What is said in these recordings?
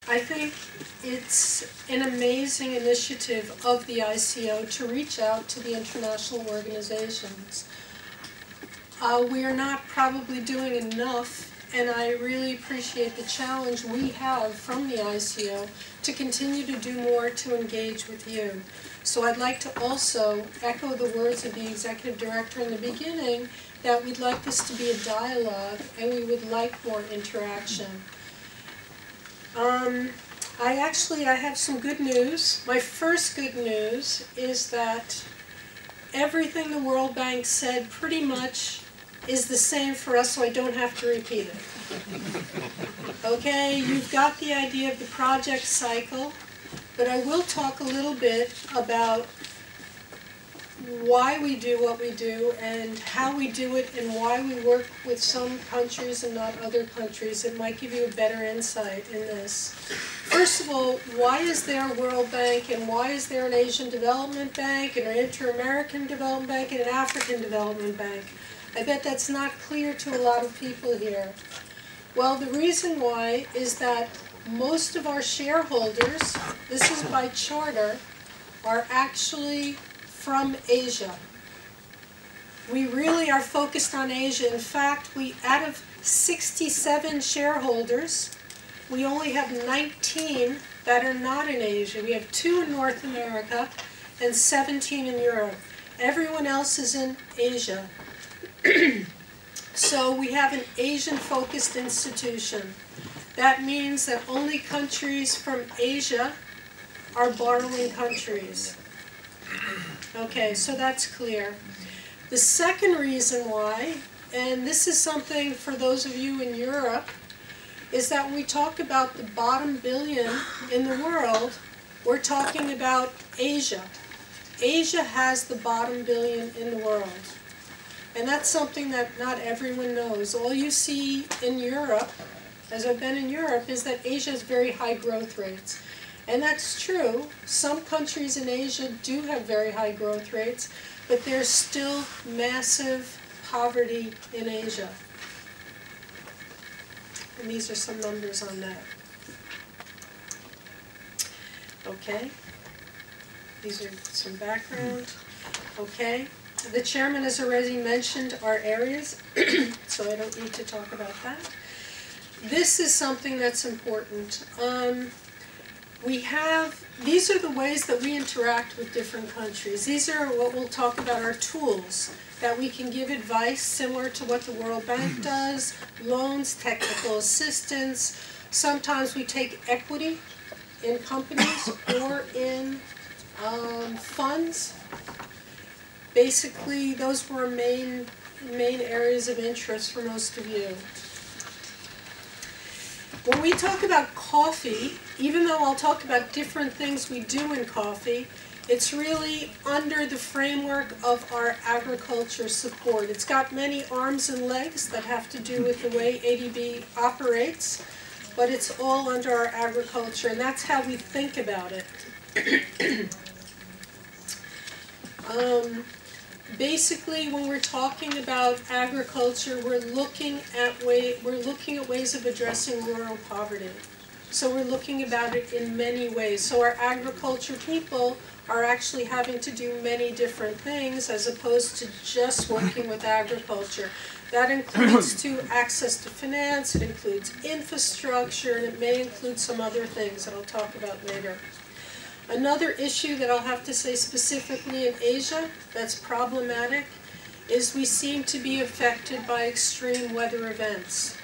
I think it's an amazing initiative of the ICO to reach out to the international organizations. We are not probably doing enough, and I really appreciate the challenge we have from the ICO to continue to do more to engage with you. So I'd like to also echo the words of the Executive Director in the beginning that we'd like this to be a dialogue and we would like more interaction. I have some good news. My first good news is that everything the World Bank said pretty much is the same for us, so I don't have to repeat it. Okay, you've got the idea of the project cycle, but I will talk a little bit about why we do what we do and how we do it and why we work with some countries and not other countries. It might give you a better insight in this. First of all, why is there a World Bank and why is there an Asian Development Bank and an Inter-American Development Bank and an African Development Bank? I bet that's not clear to a lot of people here. Well, the reason why is that most of our shareholders, this is by charter, are actually from Asia. We really are focused on Asia. In fact, out of 67 shareholders, we only have 19 that are not in Asia. We have 2 in North America and 17 in Europe. Everyone else is in Asia. So we have an Asian-focused institution. That means that only countries from Asia are borrowing countries. Okay, so that's clear. The second reason why, and this is something for those of you in Europe, is that when we talk about the bottom billion in the world, we're talking about Asia. Asia has the bottom billion in the world. And that's something that not everyone knows. All you see in Europe, as I've been in Europe, is that Asia has very high growth rates. And that's true. Some countries in Asia do have very high growth rates, but there's still massive poverty in Asia. And these are some numbers on that. Okay. These are some background. Okay. The chairman has already mentioned our areas, so I don't need to talk about that. This is something that's important. These are the ways that we interact with different countries. These are what we'll talk about, our tools, that we can give advice similar to what the World Bank does, loans, technical assistance. Sometimes we take equity in companies or in funds. Basically, those were main areas of interest for most of you. When we talk about coffee, even though I'll talk about different things we do in coffee, it's really under the framework of our agriculture support. It's got many arms and legs that have to do with the way ADB operates, but it's all under our agriculture, and that's how we think about it. Basically, when we're talking about agriculture, we're looking at ways of addressing rural poverty. So we're looking about it in many ways. So our agriculture people are actually having to do many different things as opposed to just working with agriculture. That includes access to finance, it includes infrastructure, and it may include some other things that I'll talk about later. Another issue that I'll have to say specifically in Asia that's problematic is we seem to be affected by extreme weather events.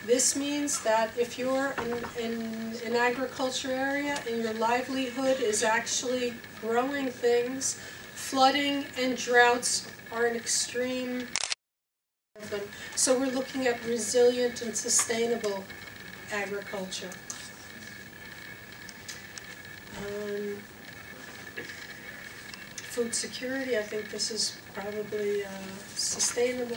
This means that if you're in an agriculture area and your livelihood is actually growing things, flooding and droughts are an extreme of them. So we're looking at resilient and sustainable agriculture. Food security, I think this is probably sustainable,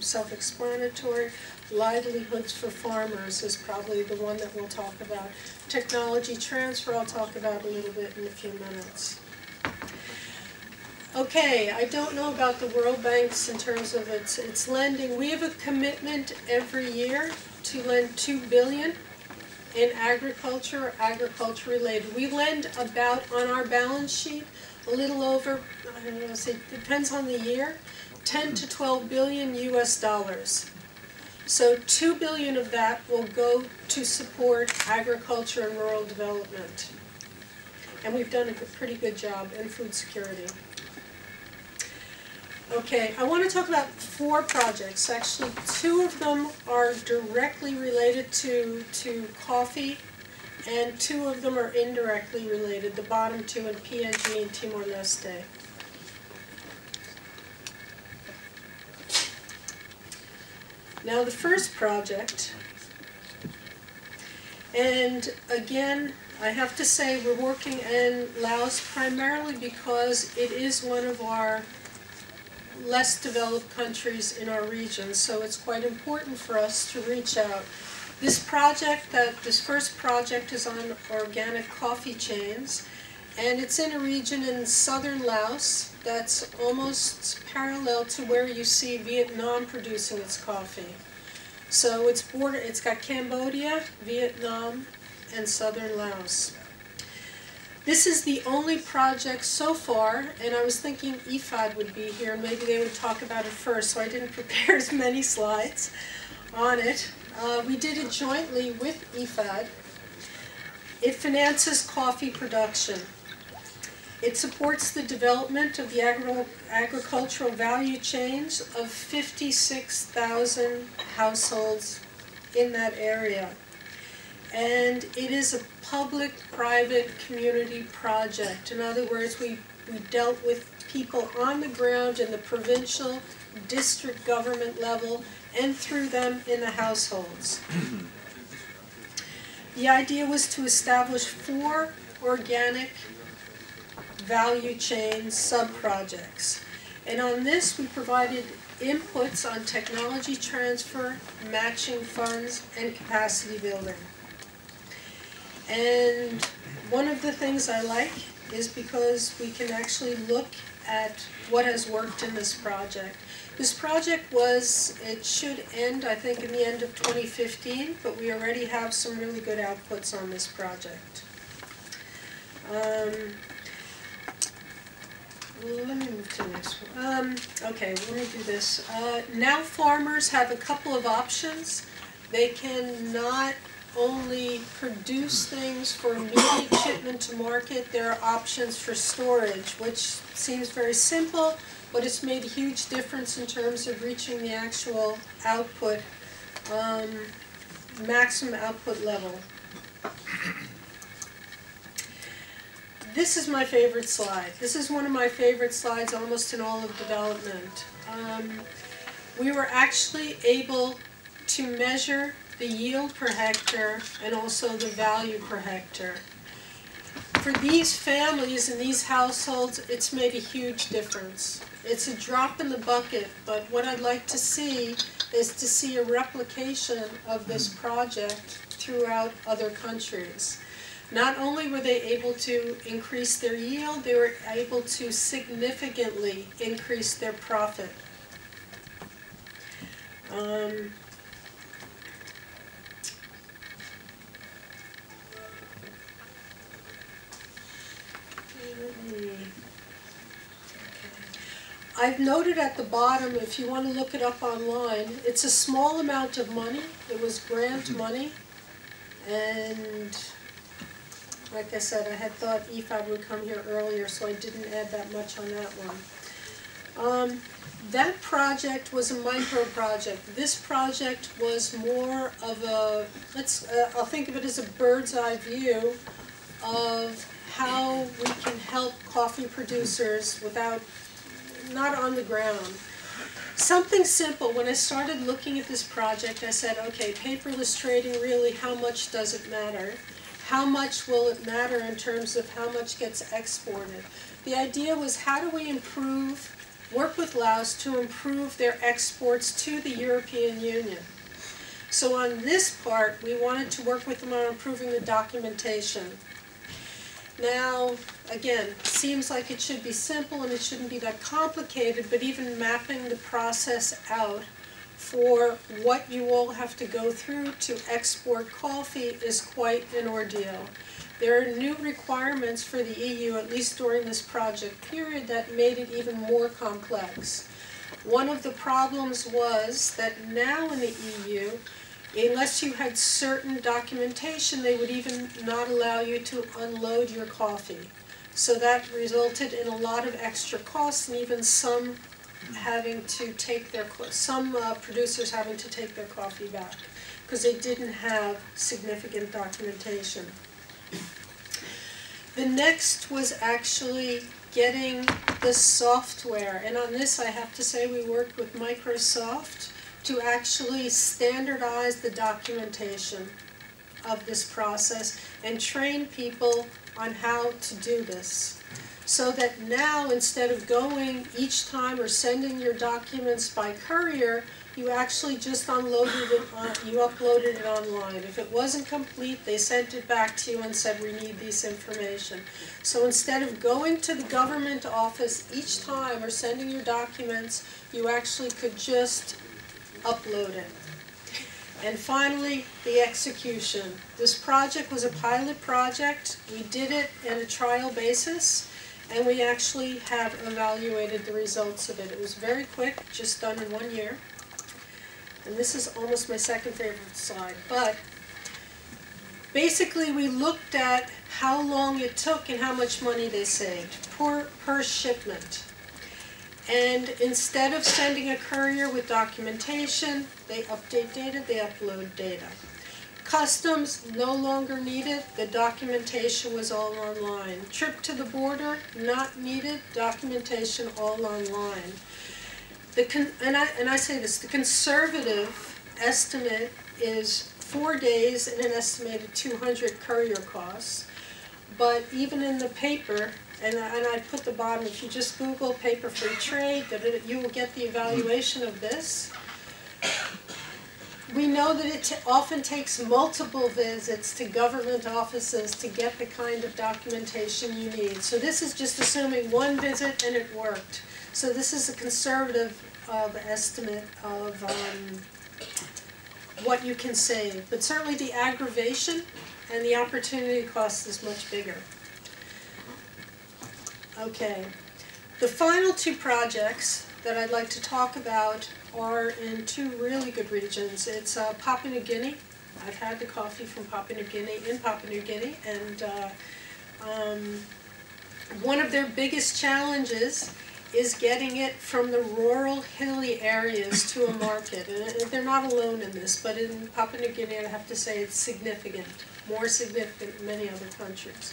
self-explanatory. Livelihoods for farmers is probably the one that we'll talk about. Technology transfer, I'll talk about a little bit in a few minutes. Okay, I don't know about the World Bank's in terms of its lending. We have a commitment every year to lend $2 billion in agriculture or agriculture related. We lend about, on our balance sheet, a little over, I don't know, it depends on the year, 10 to 12 billion US dollars. So 2 billion of that will go to support agriculture and rural development. And we've done a pretty good job in food security. Okay, I want to talk about 4 projects. Actually, 2 of them are directly related to coffee, and 2 of them are indirectly related, the bottom 2 in PNG and Timor-Leste. Now the first project, and again, I have to say we're working in Laos primarily because it is one of our less developed countries in our region, so it's quite important for us to reach out. This first project is on organic coffee chains, and it's in a region in southern Laos that's almost parallel to where you see Vietnam producing its coffee. So it's got Cambodia, Vietnam, and southern Laos. This is the only project so far, and I was thinking IFAD would be here, and maybe they would talk about it first, so I didn't prepare as many slides on it. We did it jointly with IFAD. It finances coffee production. It supports the development of the agricultural value chains of 56,000 households in that area. And it is a public-private community project. In other words, we dealt with people on the ground in the provincial, district government level, and through them in the households. The idea was to establish 4 organic value chain sub-projects. And on this, we provided inputs on technology transfer, matching funds, and capacity building. And one of the things I like is because we can actually look at what has worked in this project. This project it should end, I think, in the end of 2015, but we already have some really good outputs on this project. Let me move to the next one. Okay, let me do this. Now farmers have a couple of options. They can not only produce things for immediate shipment to market, there are options for storage, which seems very simple, but it's made a huge difference in terms of reaching the actual output, maximum output level. This is my favorite slide. This is one of my favorite slides almost in all of development. We were actually able to measure the yield per hectare and also the value per hectare. For these families and these households, it's made a huge difference. It's a drop in the bucket, but what I'd like to see is to see a replication of this project throughout other countries. Not only were they able to increase their yield, they were able to significantly increase their profit. I've noted at the bottom, if you want to look it up online, it's a small amount of money. It was grant money, and like I said, I had thought IFAD would come here earlier, so I didn't add that much on that one. That project was a micro project. This project was more of a, I'll think of it as a bird's eye view of how we can help coffee producers not on the ground. Something simple. When I started looking at this project, I said, okay, paperless trading, really, how much does it matter? How much will it matter in terms of how much gets exported? The idea was, how do we work with Laos to improve their exports to the European Union? So on this part, we wanted to work with them on improving the documentation. Now, again, seems like it should be simple and it shouldn't be that complicated, but even mapping the process out for what you all have to go through to export coffee is quite an ordeal. There are new requirements for the EU, at least during this project period, that made it even more complex. One of the problems was that now in the EU, unless you had certain documentation, they would even not allow you to unload your coffee. So that resulted in a lot of extra costs, and even some having to take their, producers having to take their coffee back because they didn't have significant documentation. The next was actually getting the software, and on this I have to say we worked with Microsoft to actually standardize the documentation of this process and train people on how to do this. So that now, instead of going each time or sending your documents by courier, you actually just unloaded it, you uploaded it online. If it wasn't complete, they sent it back to you and said, we need this information. So instead of going to the government office each time or sending your documents, you actually could just upload it. And finally, the execution. This project was a pilot project. We did it on a trial basis, and we actually have evaluated the results of it. It was very quick, just done in 1 year. And this is almost my second favorite slide. But basically, we looked at how long it took and how much money they saved per shipment. And instead of sending a courier with documentation, they update data, they upload data. Customs no longer needed, the documentation was all online. Trip to the border, not needed, documentation all online. And I say this, the conservative estimate is 4 days and an estimated 200 courier costs. But even in the paper, and I put the bottom, if you just Google paper free trade, you will get the evaluation of this. We know that it often takes multiple visits to government offices to get the kind of documentation you need. So this is just assuming one visit and it worked. So this is a conservative estimate of what you can save. But certainly the aggravation and the opportunity cost is much bigger. Okay, the final two projects that I'd like to talk about are in two really good regions. It's Papua New Guinea. I've had the coffee from Papua New Guinea, and one of their biggest challenges is getting it from the rural, hilly areas to a market. And they're not alone in this, but in Papua New Guinea, I have to say it's significant, more significant than many other countries.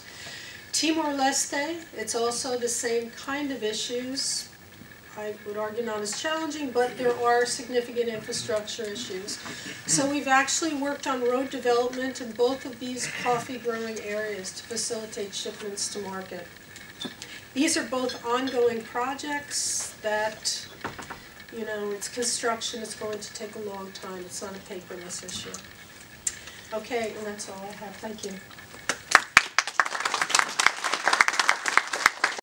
Timor-Leste, it's also the same kind of issues. I would argue not as challenging, but there are significant infrastructure issues. So we've actually worked on road development in both of these coffee growing areas to facilitate shipments to market. These are both ongoing projects that, you know, it's construction, it's going to take a long time. It's not a paperless issue. Okay, and that's all I have. Thank you.